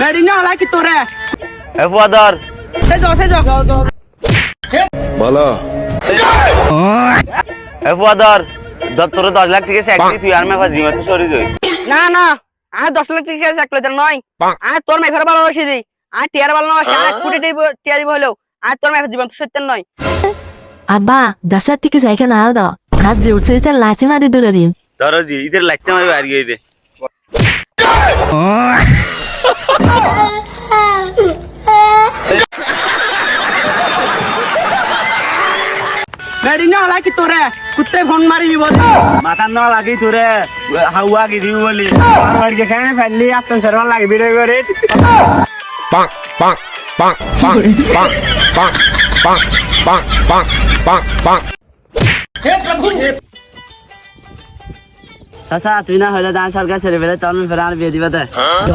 বেড়ি না হলা কি তোরে এ ফুয়াদর সে যাও বলো এ ফুয়াদর দত্তর 10 লাখ টাকা চাকরি তুই আর মে ফাজি মত সরি যাই না না আর 10 লাখ টাকা এক লাখ নয় আর তোর মাই ফের ভালোবাসি দিই আর টিয়ার ভালোবাসি আর 1 কোটি টিয়া দিব হলো আর তোর মাই জীবন তো সত্য নয় আব্বা 10 লাখ টাকা জায়গা না দাও হাত যে উঠছে এটা লাচি মারি দলে দিম ধরো জি ইদের লাগতে মারি আর গই দে বেড়ি না হলা কি তোরে কুত্তে ফোন মারি দিব মাথা না লাগি তোরে হাওয়া কি দিউ বলি আর বাড়ি কে খানে ফেললি আত্ম সরল লাগি ভিডিও করে পাক পাক পাক পাক পাক পাক পাক পাক পাক পাক পাক সাসা তুই না হলে দান সরকার সরি বেলে তোর মে ফেরার বিয়ে দিবা দে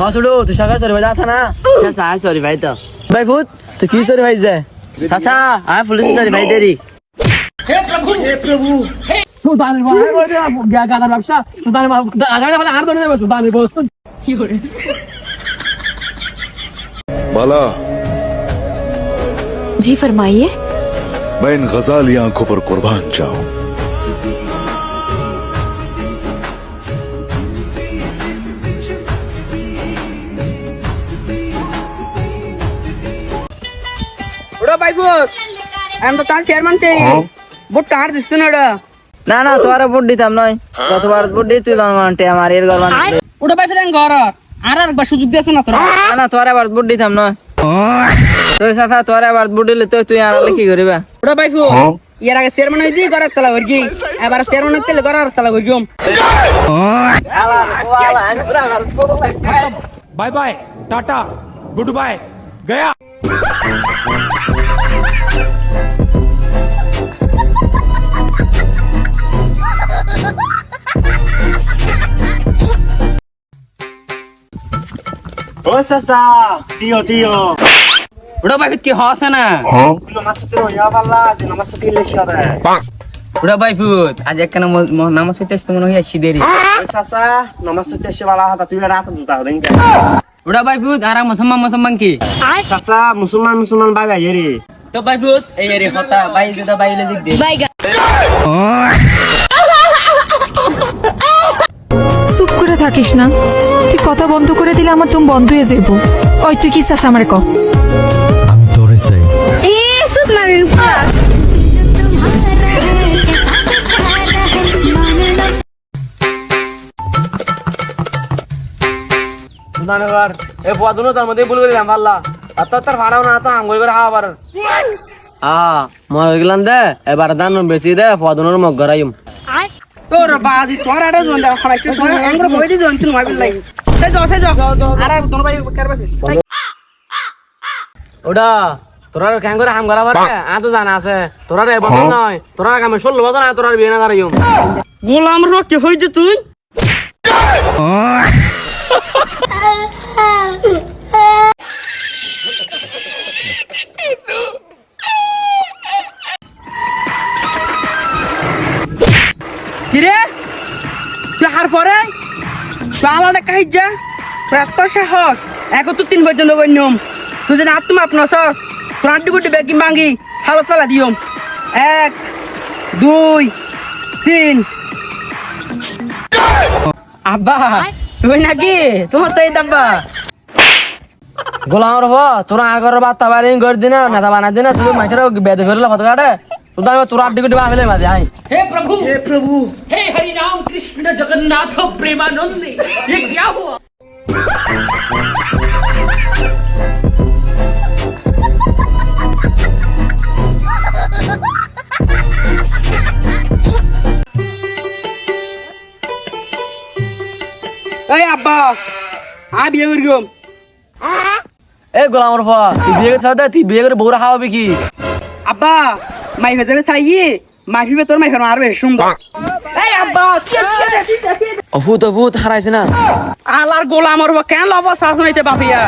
হসুড়ু তুই সরকার সরি বাজা আছে না সাসা সরি ভাই তো ভাই ভূত তুই কি সরি ভাই যায় সাসা আমি পুলিশ সরি ভাই দেরি সুলতানের ভাই বলে গাদার ব্যবসা সুলতানের আগামী বলে আর ধরে নেবে সুলতানের বস কি করে बाला जी फरमाइए मैं इन गजाली आंखों पर कुर्बान जाऊं ওড়া ভাই ভূত আমি তো তার চেয়ারম্যান তে বুট কার দিছ না ওড়া না না তোরা ভোট দিতাম নয় গতবার ভোট দিয়ে তুই লঙ্গনটে আমার এর গরমান ওড়া ভাই ফেদান ঘর আর একবার সুযোগ দিছ না তোরা না না তোরা এবার ভোট দিতাম নয় তুই সাথা তোরা এবার ভোট দিলে তুই আনালে কি করিবা ওড়া ভাই ভূত এর আগে চেয়ারম্যান হইছি ঘরের তলা করগি এবার চেয়ারম্যান তেলে ঘরের তলা করগম bye bye tata goodbye गया ও সাসা তিও তিও ওটা ভাই কি হসে না নমাসতে হইয়া পাল্লা যে নমাসতে লেশারে ওটা ভাই ফুট আজ একখানা নামাজ টেস্ট মনে হয় আসি দেরি ও সাসা নমাসতে এসে বালা হাতা তুই রাত জুতা দেন ওটা ভাই ফুট আর মুসলমান কি সাসা মুসলমান ভাই ভাই রে তো ভাই ফুট এই রে হতা ভাই দুটা বাইলে দিক দে চুপ করে থাকিস না তুই কথা বন্ধ করে দিলে আমার তুমি বন্ধ হয়ে যাবো ওই তুই কি চাস আমার ক আমি তোরে চাই সুলতানের এ পদনো তার মধ্যে ভুল করে দিলাম পাল্লা আর তোর ভাড়াও না তো আঙ্গুল করে খাওয়া পারার মনে গেলাম দে এবার দান বেশি দে পদনের মগ গরাইম তোর বাজি তোর আরে জন দা খাইতে তোর আঙ্গুর বই দি জন তুই ভাবিল লাই সে যাও আরে তোর ভাই করবাছি ওডা তোরা কেন করে হাম করা পারে আ তো জানা আছে তোরা রে বছর নয় তোরা কামে 16 বছর না তোরা বিয়ে না করাইম গোলাম রকে হইছে তুই কিরে তুই হার পরে তুই আলাদা কাহিজ যা প্রাপ্ত সাহস এখন তো 3 পর্যন্ত গণ্যম তুই যদি আত্মা আপনার তোর আন্টি গুটি ব্যাগিং ভাঙি হালত ফেলা দিও 1 2 3 আব্বা তুই নাকি তোমার তো এই দাব্বা গোলাম রব তোরা আগর বাতা বাড়ি গর দিনা নেতা বানা দিনা তুই মাইছার বেদ ফেরলা ফটো কাটে তোর আন্টি গুটি বাফেলে মাঝে আই हे प्रभु हे हरि राम कृष्ण जगन्नाथ प्रेमानंद ये क्या हुआ এই আব্বা আ বিয়ে করিম এ গোলাম রব তুই বিয়ে করছ তুই বিয়ে করে বউরা খাওয়াবি কি আব্বা মাই ভেজরে চাইয়ে মাফিবে তোর মাই ফের মারবে সুন্দর এই আব্বা অফুত হারাইছে না আলার গোলাম রব কেন লব সাস নাইতে বাপিয়া